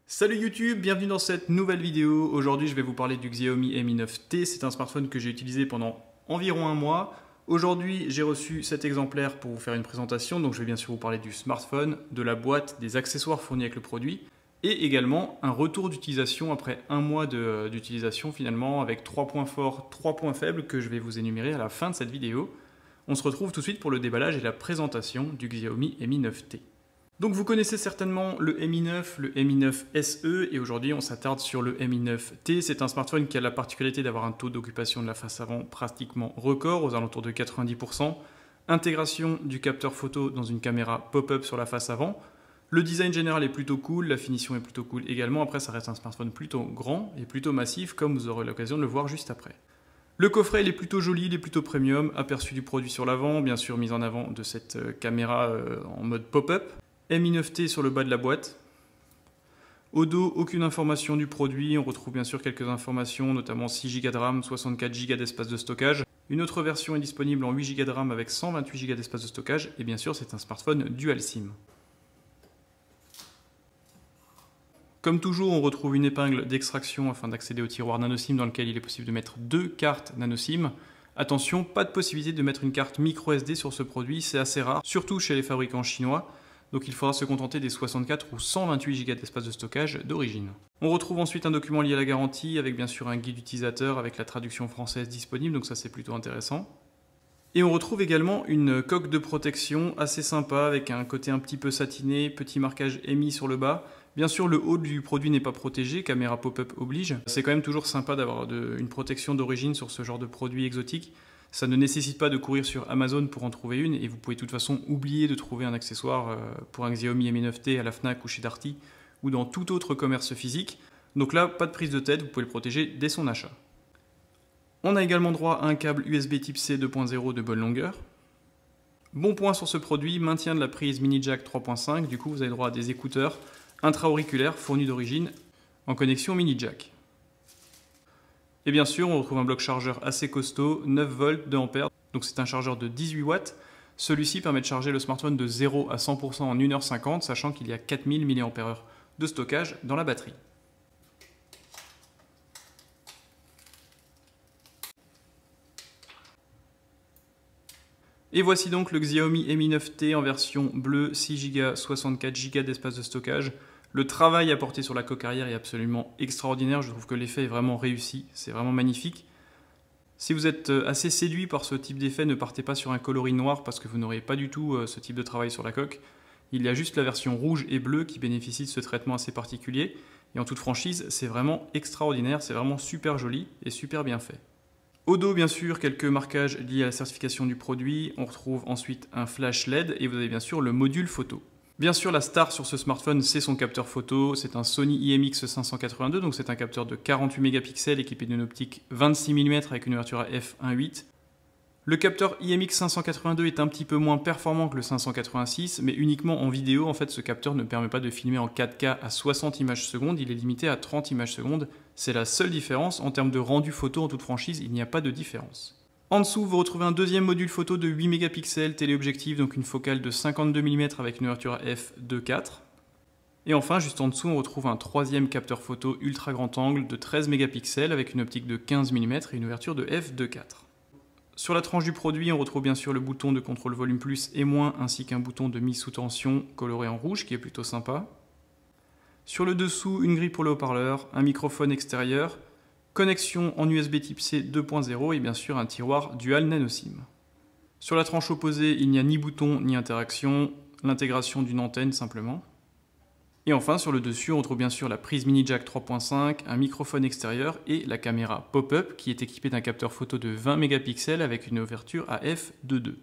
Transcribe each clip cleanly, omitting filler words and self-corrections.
Salut YouTube, bienvenue dans cette nouvelle vidéo. Aujourd'hui je vais vous parler du Xiaomi Mi 9T. C'est un smartphone que j'ai utilisé pendant environ un mois. Aujourd'hui j'ai reçu cet exemplaire pour vous faire une présentation. Donc je vais bien sûr vous parler du smartphone, de la boîte, des accessoires fournis avec le produit. Et également un retour d'utilisation après un mois d'utilisation finalement, avec 3 points forts, 3 points faibles que je vais vous énumérer à la fin de cette vidéo. On se retrouve tout de suite pour le déballage et la présentation du Xiaomi Mi 9T. Donc vous connaissez certainement le Mi 9, le Mi 9 SE et aujourd'hui on s'attarde sur le Mi 9T. C'est un smartphone qui a la particularité d'avoir un taux d'occupation de la face avant pratiquement record, aux alentours de 90%. Intégration du capteur photo dans une caméra pop-up sur la face avant. Le design général est plutôt cool, la finition est plutôt cool également. Après ça reste un smartphone plutôt grand et plutôt massif comme vous aurez l'occasion de le voir juste après. Le coffret il est plutôt joli, il est plutôt premium, aperçu du produit sur l'avant, bien sûr mise en avant de cette caméra en mode pop-up. Mi 9T sur le bas de la boîte. Au dos, aucune information du produit. On retrouve bien sûr quelques informations, notamment 6 Go de RAM, 64 Go d'espace de stockage. Une autre version est disponible en 8 Go de RAM avec 128 Go d'espace de stockage. Et bien sûr, c'est un smartphone dual SIM. Comme toujours, on retrouve une épingle d'extraction afin d'accéder au tiroir nano SIM dans lequel il est possible de mettre 2 cartes nano SIM. Attention, pas de possibilité de mettre une carte micro SD sur ce produit, c'est assez rare, surtout chez les fabricants chinois. Donc il faudra se contenter des 64 ou 128 Go d'espace de stockage d'origine. On retrouve ensuite un document lié à la garantie avec bien sûr un guide utilisateur avec la traduction française disponible, donc ça c'est plutôt intéressant. Et on retrouve également une coque de protection assez sympa avec un côté un petit peu satiné, petit marquage Mi sur le bas. Bien sûr le haut du produit n'est pas protégé, caméra pop-up oblige. C'est quand même toujours sympa d'avoir une protection d'origine sur ce genre de produit exotique. Ça ne nécessite pas de courir sur Amazon pour en trouver une et vous pouvez de toute façon oublier de trouver un accessoire pour un Xiaomi Mi 9T à la Fnac ou chez Darty ou dans tout autre commerce physique. Donc là, pas de prise de tête, vous pouvez le protéger dès son achat. On a également droit à un câble USB Type C 2.0 de bonne longueur. Bon point sur ce produit, maintien de la prise mini jack 3.5, du coup vous avez droit à des écouteurs intra-auriculaires fournis d'origine en connexion mini jack. Et bien sûr, on retrouve un bloc chargeur assez costaud, 9 volts, 2 ampères, donc c'est un chargeur de 18 watts. Celui-ci permet de charger le smartphone de 0 à 100% en 1h50, sachant qu'il y a 4000 mAh de stockage dans la batterie. Et voici donc le Xiaomi Mi 9T en version bleue, 6 Go, 64 Go d'espace de stockage. Le travail apporté sur la coque arrière est absolument extraordinaire, je trouve que l'effet est vraiment réussi, c'est vraiment magnifique. Si vous êtes assez séduit par ce type d'effet, ne partez pas sur un coloris noir parce que vous n'aurez pas du tout ce type de travail sur la coque. Il y a juste la version rouge et bleue qui bénéficie de ce traitement assez particulier. Et en toute franchise, c'est vraiment extraordinaire, c'est vraiment super joli et super bien fait. Au dos, bien sûr, quelques marquages liés à la certification du produit. On retrouve ensuite un flash LED et vous avez bien sûr le module photo. Bien sûr, la star sur ce smartphone, c'est son capteur photo. C'est un Sony IMX582, donc c'est un capteur de 48 mégapixels équipé d'une optique 26 mm avec une ouverture à f1.8. Le capteur IMX582 est un petit peu moins performant que le 586, mais uniquement en vidéo. En fait, ce capteur ne permet pas de filmer en 4K à 60 images secondes, il est limité à 30 images secondes. C'est la seule différence. En termes de rendu photo en toute franchise, il n'y a pas de différence. En dessous, vous retrouvez un deuxième module photo de 8 mégapixels téléobjectif, donc une focale de 52 mm avec une ouverture à f2.4. Et enfin, juste en dessous, on retrouve un troisième capteur photo ultra grand angle de 13 mégapixels avec une optique de 15 mm et une ouverture de f2.4. Sur la tranche du produit, on retrouve bien sûr le bouton de contrôle volume plus et moins, ainsi qu'un bouton de mise sous tension coloré en rouge qui est plutôt sympa. Sur le dessous, une grille pour le haut-parleur, un microphone extérieur, connexion en USB Type C 2.0 et bien sûr un tiroir dual nano SIM. Sur la tranche opposée, il n'y a ni bouton ni interaction, l'intégration d'une antenne simplement. Et enfin, sur le dessus, on retrouve bien sûr la prise mini jack 3.5, un microphone extérieur et la caméra pop-up qui est équipée d'un capteur photo de 20 mégapixels avec une ouverture à f2.2.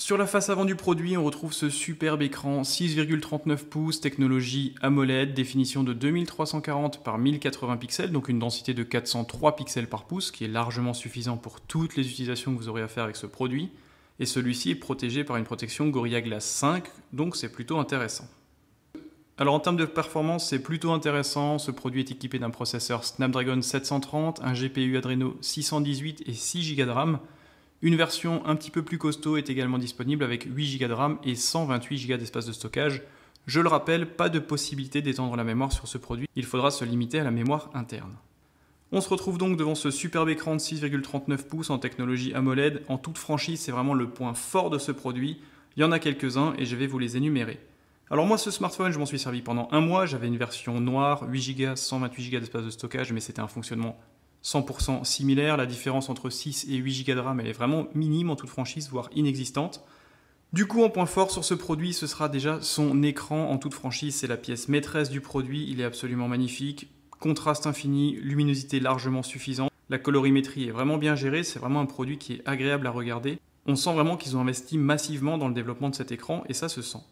Sur la face avant du produit, on retrouve ce superbe écran 6,39 pouces, technologie AMOLED, définition de 2340 par 1080 pixels, donc une densité de 403 pixels par pouce, qui est largement suffisant pour toutes les utilisations que vous aurez à faire avec ce produit. Et celui-ci est protégé par une protection Gorilla Glass 5, donc c'est plutôt intéressant. Alors en termes de performance, c'est plutôt intéressant. Ce produit est équipé d'un processeur Snapdragon 730, un GPU Adreno 618 et 6 Go de RAM. Une version un petit peu plus costaud est également disponible avec 8 Go de RAM et 128 Go d'espace de stockage. Je le rappelle, pas de possibilité d'étendre la mémoire sur ce produit, il faudra se limiter à la mémoire interne. On se retrouve donc devant ce superbe écran de 6,39 pouces en technologie AMOLED. En toute franchise, c'est vraiment le point fort de ce produit. Il y en a quelques-uns et je vais vous les énumérer. Alors moi, ce smartphone, je m'en suis servi pendant un mois. J'avais une version noire, 8 Go, 128 Go d'espace de stockage, mais c'était un fonctionnement 100% similaire. La différence entre 6 et 8 Go de RAM, elle est vraiment minime en toute franchise, voire inexistante. Du coup, en point fort sur ce produit, ce sera déjà son écran. En toute franchise, c'est la pièce maîtresse du produit. Il est absolument magnifique. Contraste infini, luminosité largement suffisante. La colorimétrie est vraiment bien gérée. C'est vraiment un produit qui est agréable à regarder. On sent vraiment qu'ils ont investi massivement dans le développement de cet écran et ça se sent.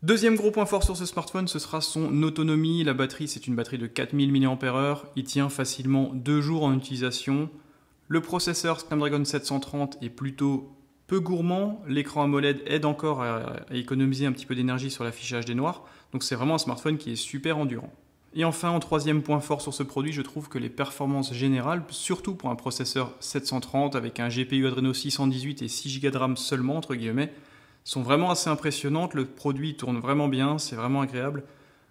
Deuxième gros point fort sur ce smartphone, ce sera son autonomie. La batterie, c'est une batterie de 4000 mAh. Il tient facilement 2 jours en utilisation. Le processeur Snapdragon 730 est plutôt peu gourmand, l'écran AMOLED aide encore à économiser un petit peu d'énergie sur l'affichage des noirs, donc c'est vraiment un smartphone qui est super endurant. Et enfin, en troisième point fort sur ce produit, je trouve que les performances générales, surtout pour un processeur 730 avec un GPU Adreno 618 et 6 Go de RAM seulement, entre guillemets, sont vraiment assez impressionnantes. Le produit tourne vraiment bien, c'est vraiment agréable.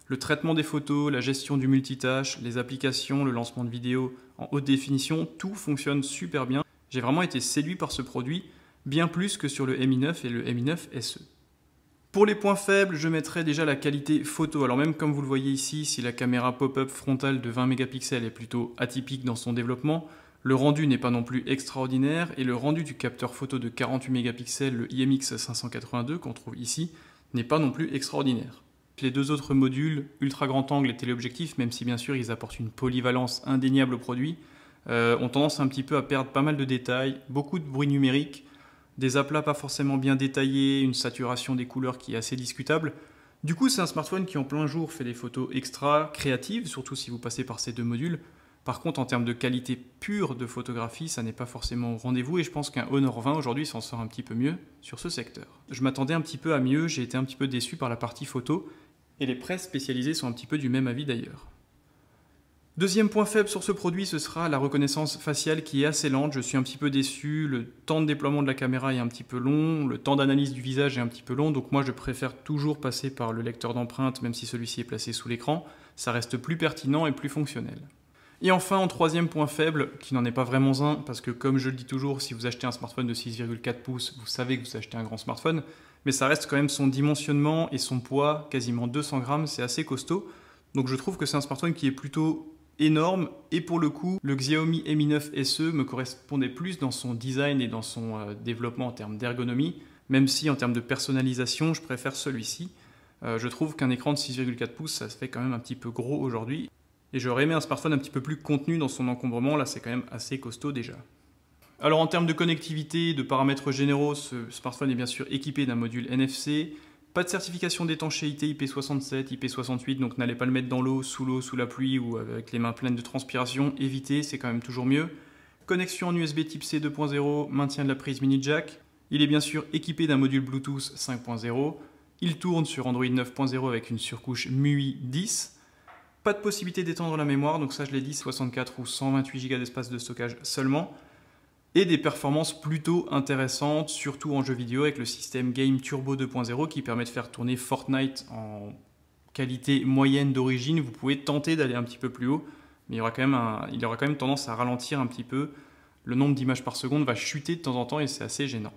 Le traitement des photos, la gestion du multitâche, les applications, le lancement de vidéos en haute définition, tout fonctionne super bien. J'ai vraiment été séduit par ce produit, bien plus que sur le Mi 9 et le Mi 9 SE. Pour les points faibles, je mettrai déjà la qualité photo. Alors même comme vous le voyez ici, si la caméra pop-up frontale de 20 mégapixels est plutôt atypique dans son développement, le rendu n'est pas non plus extraordinaire et le rendu du capteur photo de 48 mégapixels, le IMX582 qu'on trouve ici, n'est pas non plus extraordinaire. Les deux autres modules, ultra grand angle et téléobjectif, même si bien sûr ils apportent une polyvalence indéniable au produit, ont tendance un petit peu à perdre pas mal de détails, beaucoup de bruit numérique, des aplats pas forcément bien détaillés, une saturation des couleurs qui est assez discutable. Du coup, c'est un smartphone qui en plein jour fait des photos extra créatives, surtout si vous passez par ces deux modules. Par contre, en termes de qualité pure de photographie, ça n'est pas forcément au rendez-vous et je pense qu'un Honor 20 aujourd'hui s'en sort un petit peu mieux sur ce secteur. Je m'attendais un petit peu à mieux, j'ai été un petit peu déçu par la partie photo et les presses spécialisées sont un petit peu du même avis d'ailleurs. Deuxième point faible sur ce produit, ce sera la reconnaissance faciale qui est assez lente. Je suis un petit peu déçu, le temps de déploiement de la caméra est un petit peu long, le temps d'analyse du visage est un petit peu long, donc moi je préfère toujours passer par le lecteur d'empreintes, même si celui-ci est placé sous l'écran. Ça reste plus pertinent et plus fonctionnel. Et enfin, en troisième point faible, qui n'en est pas vraiment un, parce que comme je le dis toujours, si vous achetez un smartphone de 6,4 pouces, vous savez que vous achetez un grand smartphone, mais ça reste quand même son dimensionnement et son poids, quasiment 200 grammes, c'est assez costaud. Donc je trouve que c'est un smartphone qui est plutôt énorme et pour le coup le Xiaomi Mi 9 SE me correspondait plus dans son design et dans son développement en termes d'ergonomie, même si en termes de personnalisation je préfère celui-ci. Je trouve qu'un écran de 6,4 pouces ça se fait quand même un petit peu gros aujourd'hui et j'aurais aimé un smartphone un petit peu plus contenu dans son encombrement, là c'est quand même assez costaud déjà. Alors en termes de connectivité, de paramètres généraux, ce smartphone est bien sûr équipé d'un module NFC. Pas de certification d'étanchéité IP67, IP68, donc n'allez pas le mettre dans l'eau, sous la pluie ou avec les mains pleines de transpiration. Évitez, c'est quand même toujours mieux. Connexion en USB type C 2.0, maintien de la prise mini jack. Il est bien sûr équipé d'un module Bluetooth 5.0. Il tourne sur Android 9.0 avec une surcouche MUI 10. Pas de possibilité d'étendre la mémoire, donc ça je l'ai dit, 64 ou 128 Go d'espace de stockage seulement. Et des performances plutôt intéressantes, surtout en jeu vidéo avec le système Game Turbo 2.0 qui permet de faire tourner Fortnite en qualité moyenne d'origine. Vous pouvez tenter d'aller un petit peu plus haut, mais il aura quand même tendance à ralentir un petit peu. Le nombre d'images par seconde va chuter de temps en temps et c'est assez gênant.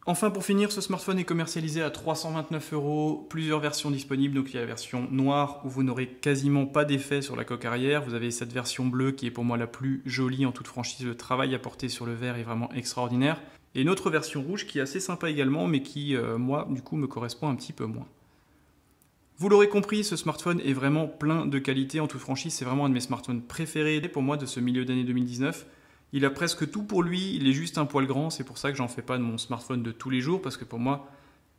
Enfin, pour finir, ce smartphone est commercialisé à 329 €, plusieurs versions disponibles. Donc il y a la version noire où vous n'aurez quasiment pas d'effet sur la coque arrière. Vous avez cette version bleue qui est pour moi la plus jolie en toute franchise. Le travail apporté sur le verre est vraiment extraordinaire. Et une autre version rouge qui est assez sympa également, mais qui, moi, du coup, me correspond un petit peu moins. Vous l'aurez compris, ce smartphone est vraiment plein de qualité. En toute franchise, c'est vraiment un de mes smartphones préférés pour moi de ce milieu d'année 2019. Il a presque tout pour lui, il est juste un poil grand, c'est pour ça que j'en fais pas de mon smartphone de tous les jours, parce que pour moi,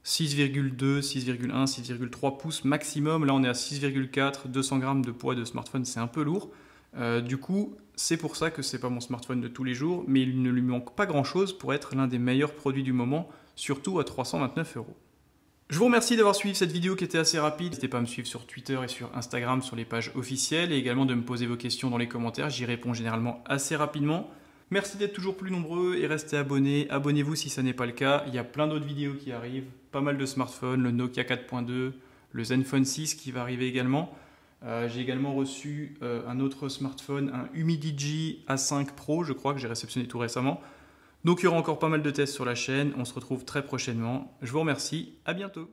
6,2, 6,1, 6,3 pouces maximum, là on est à 6,4, 200 grammes de poids de smartphone, c'est un peu lourd. Du coup, c'est pour ça que c'est pas mon smartphone de tous les jours, mais il ne lui manque pas grand chose pour être l'un des meilleurs produits du moment, surtout à 329 €. Je vous remercie d'avoir suivi cette vidéo qui était assez rapide. N'hésitez pas à me suivre sur Twitter et sur Instagram sur les pages officielles et également de me poser vos questions dans les commentaires. J'y réponds généralement assez rapidement. Merci d'être toujours plus nombreux et restez abonnés. Abonnez-vous si ça n'est pas le cas. Il y a plein d'autres vidéos qui arrivent. Pas mal de smartphones, le Nokia 4.2, le Zenfone 6 qui va arriver également. J'ai également reçu un autre smartphone, un Humidigi A5 Pro, je crois, que j'ai réceptionné tout récemment. Donc il y aura encore pas mal de tests sur la chaîne, on se retrouve très prochainement. Je vous remercie, à bientôt.